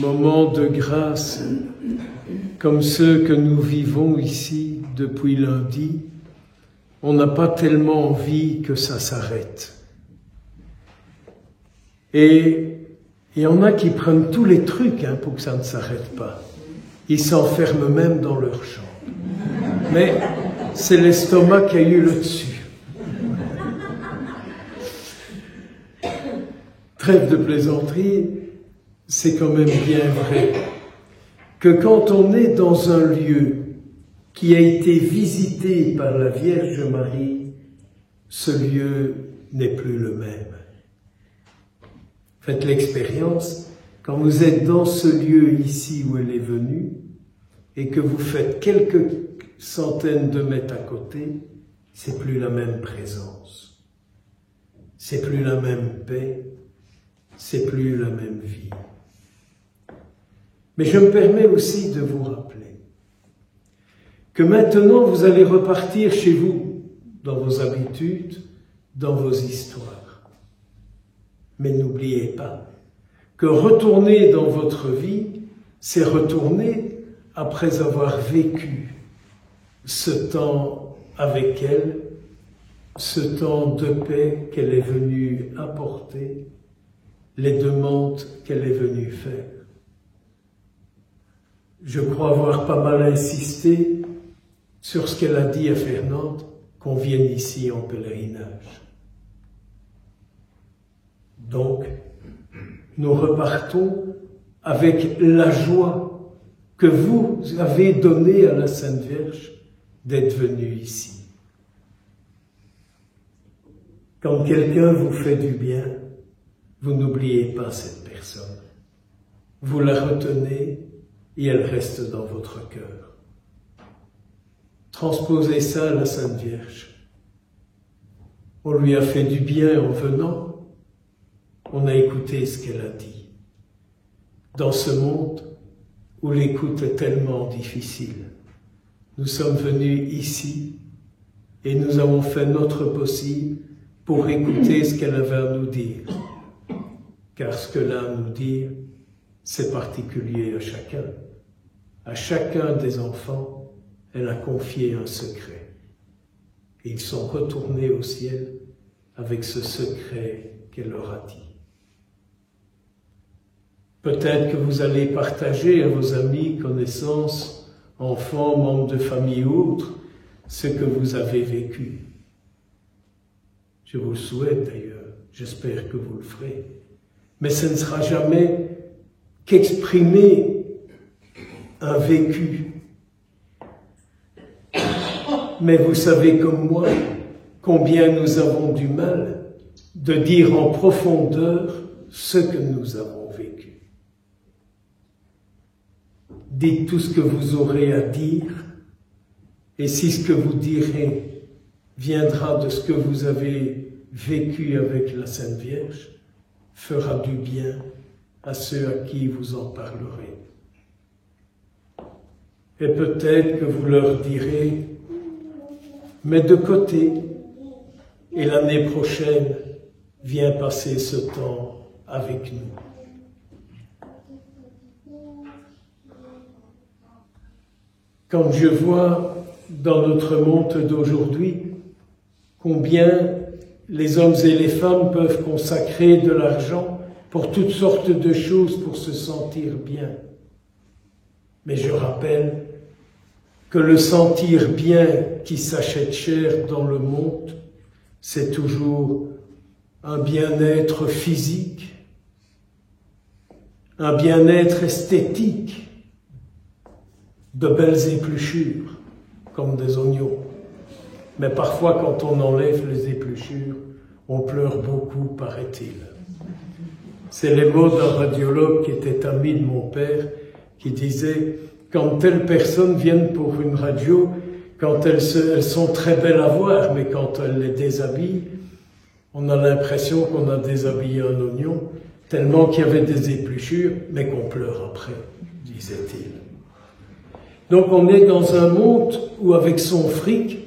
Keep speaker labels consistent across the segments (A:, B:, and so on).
A: moments de grâce comme ceux que nous vivons ici depuis lundi, on n'a pas tellement envie que ça s'arrête. Et il y en a qui prennent tous les trucs pour que ça ne s'arrête pas. Ils s'enferment même dans leur chambre. Mais c'est l'estomac qui a eu le dessus. Trêve de plaisanterie, c'est quand même bien vrai que quand on est dans un lieu qui a été visité par la Vierge Marie, ce lieu n'est plus le même. Faites l'expérience, quand vous êtes dans ce lieu ici où elle est venue, et que vous faites quelques centaines de mètres à côté, c'est plus la même présence. C'est plus la même paix, c'est plus la même vie. Mais je me permets aussi de vous rappeler que maintenant vous allez repartir chez vous, dans vos habitudes, dans vos histoires. Mais n'oubliez pas que retourner dans votre vie, c'est retourner après avoir vécu ce temps avec elle, ce temps de paix qu'elle est venue apporter, les demandes qu'elle est venue faire. Je crois avoir pas mal insisté sur ce qu'elle a dit à Fernande, qu'on vienne ici en pèlerinage. Donc, nous repartons avec la joie que vous avez donnée à la Sainte Vierge d'être venue ici. Quand quelqu'un vous fait du bien, vous n'oubliez pas cette personne. Vous la retenez et elle reste dans votre cœur. Transposez ça à la Sainte Vierge. On lui a fait du bien en venant, on a écouté ce qu'elle a dit. Dans ce monde où l'écoute est tellement difficile, nous sommes venus ici et nous avons fait notre possible pour écouter ce qu'elle avait à nous dire. Car ce qu'elle a à nous dire, c'est particulier à chacun. À chacun des enfants, elle a confié un secret. Et ils sont retournés au ciel avec ce secret qu'elle leur a dit. Peut-être que vous allez partager à vos amis, connaissances, enfants, membres de famille ou autres, ce que vous avez vécu. Je vous le souhaite d'ailleurs, j'espère que vous le ferez. Mais ce ne sera jamais qu'exprimer un vécu. Mais vous savez comme moi combien nous avons du mal de dire en profondeur ce que nous avons vécu. Dites tout ce que vous aurez à dire, et si ce que vous direz viendra de ce que vous avez vécu avec la Sainte Vierge, fera du bien à ceux à qui vous en parlerez. Et peut-être que vous leur direz, mets de côté, et l'année prochaine, viens passer ce temps avec nous. Quand je vois dans notre monde d'aujourd'hui combien les hommes et les femmes peuvent consacrer de l'argent pour toutes sortes de choses pour se sentir bien. Mais je rappelle que le sentir bien qui s'achète cher dans le monde, c'est toujours un bien-être physique, un bien-être esthétique, de belles épluchures, comme des oignons. Mais parfois, quand on enlève les épluchures, on pleure beaucoup, paraît-il. C'est les mots d'un radiologue qui était ami de mon père, qui disait « Quand telles personnes viennent pour une radio, quand elles sont très belles à voir, mais quand elles les déshabillent, on a l'impression qu'on a déshabillé un oignon, tellement qu'il y avait des épluchures, mais qu'on pleure après, disait-il. » Donc on est dans un monde où avec son fric,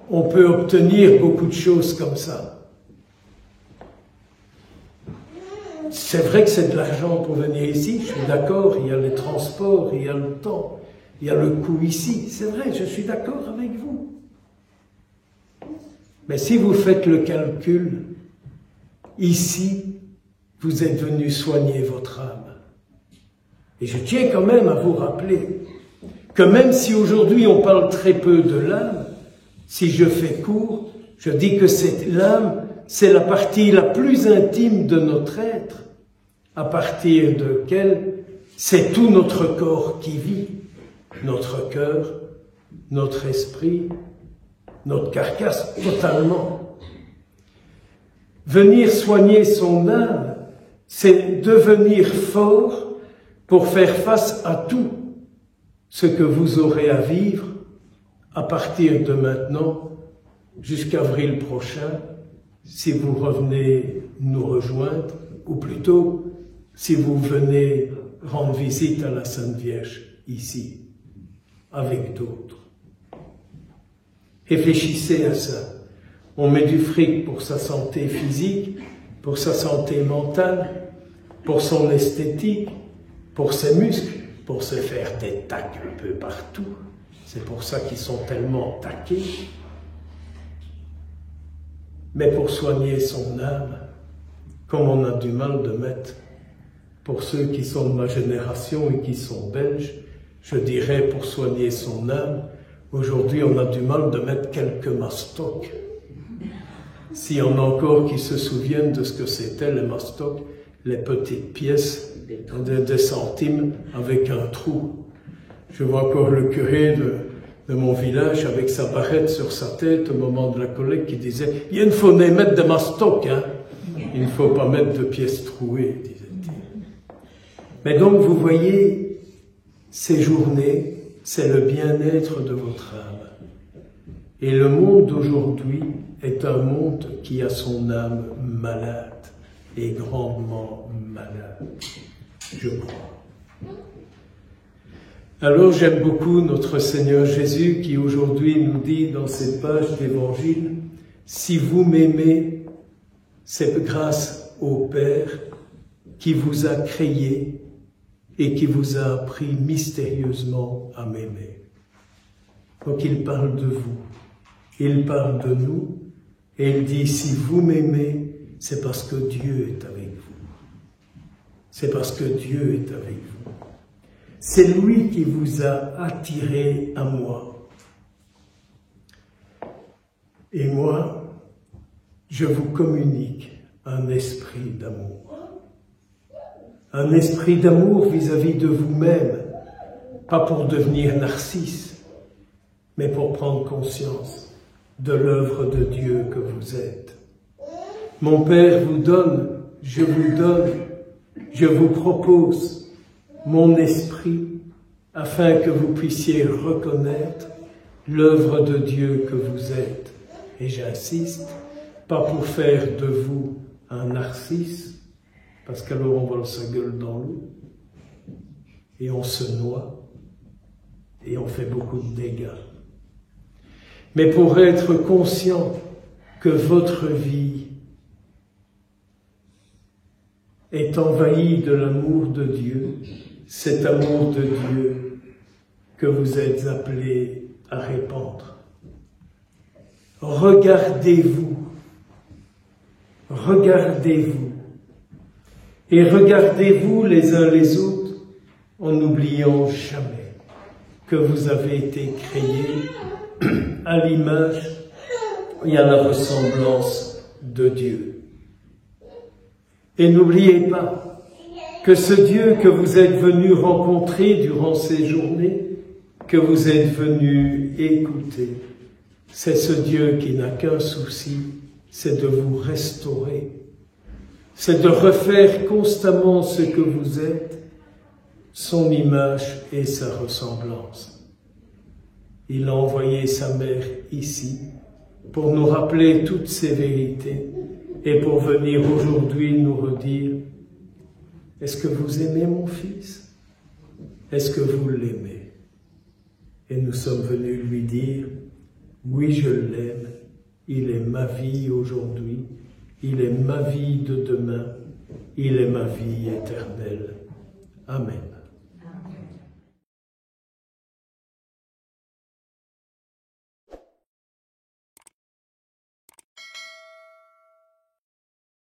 A: on peut obtenir beaucoup de choses comme ça. c'est vrai que c'est de l'argent pour venir ici, je suis d'accord, il y a les transports, il y a le temps, il y a le coût ici, c'est vrai, je suis d'accord avec vous. Mais si vous faites le calcul, ici, vous êtes venu soigner votre âme. Et je tiens quand même à vous rappeler que même si aujourd'hui on parle très peu de l'âme, si je fais court, je dis que l'âme, c'est la partie la plus intime de notre être, à partir de laquelle c'est tout notre corps qui vit, notre cœur, notre esprit, notre carcasse, totalement. Venir soigner son âme, c'est devenir fort pour faire face à tout ce que vous aurez à vivre à partir de maintenant jusqu'avril prochain, si vous revenez nous rejoindre, ou plutôt si vous venez rendre visite à la Sainte Vierge ici, avec d'autres. Réfléchissez à ça. On met du fric pour sa santé physique, pour sa santé mentale, pour son esthétique, pour ses muscles, pour se faire des tacs un peu partout. C'est pour ça qu'ils sont tellement taqués. Mais pour soigner son âme, comme on a du mal de mettre, pour ceux qui sont de ma génération et qui sont belges, je dirais pour soigner son âme, aujourd'hui on a du mal de mettre quelques mastocs. S'il y en a encore qui se souviennent de ce que c'était les mastocs, les petites pièces de centimes avec un trou. Je vois encore le curé de mon village avec sa barrette sur sa tête au moment de la collecte qui disait « Il faut mettre de mastoc, hein. Il ne faut pas mettre de pièces trouées, disait-il. » Mais donc vous voyez, ces journées, c'est le bien-être de votre âme. Et le monde d'aujourd'hui est un monde qui a son âme malade, et grandement malade, je crois. Alors j'aime beaucoup notre Seigneur Jésus qui aujourd'hui nous dit dans cette page d'Évangile, « Si vous m'aimez, c'est grâce au Père qui vous a créé et qui vous a appris mystérieusement à m'aimer. » Donc il parle de vous, il parle de nous, et il dit, « Si vous m'aimez, c'est parce que Dieu est avec vous. C'est parce que Dieu est avec vous. C'est lui qui vous a attiré à moi. Et moi, je vous communique un esprit d'amour. Un esprit d'amour vis-à-vis de vous-même, pas pour devenir narcisse, mais pour prendre conscience de l'œuvre de Dieu que vous êtes. Mon Père vous donne, je vous donne, je vous propose mon esprit afin que vous puissiez reconnaître l'œuvre de Dieu que vous êtes. Et j'insiste, pas pour faire de vous un narcisse, parce qu'alors on vole sa gueule dans l'eau, et on se noie, et on fait beaucoup de dégâts. Mais pour être conscient que votre vie est envahi de l'amour de Dieu, cet amour de Dieu que vous êtes appelés à répandre. Regardez-vous, regardez-vous, et regardez-vous les uns les autres en n'oubliant jamais que vous avez été créés à l'image et à la ressemblance de Dieu. Et n'oubliez pas que ce Dieu que vous êtes venu rencontrer durant ces journées, que vous êtes venu écouter, c'est ce Dieu qui n'a qu'un souci, c'est de vous restaurer, c'est de refaire constamment ce que vous êtes, son image et sa ressemblance. Il a envoyé sa mère ici pour nous rappeler toutes ces vérités et pour venir aujourd'hui nous redire « Est-ce que vous aimez mon fils? Est-ce que vous l'aimez ?» Et nous sommes venus lui dire « Oui, je l'aime, il est ma vie aujourd'hui, il est ma vie de demain, il est ma vie éternelle. Amen.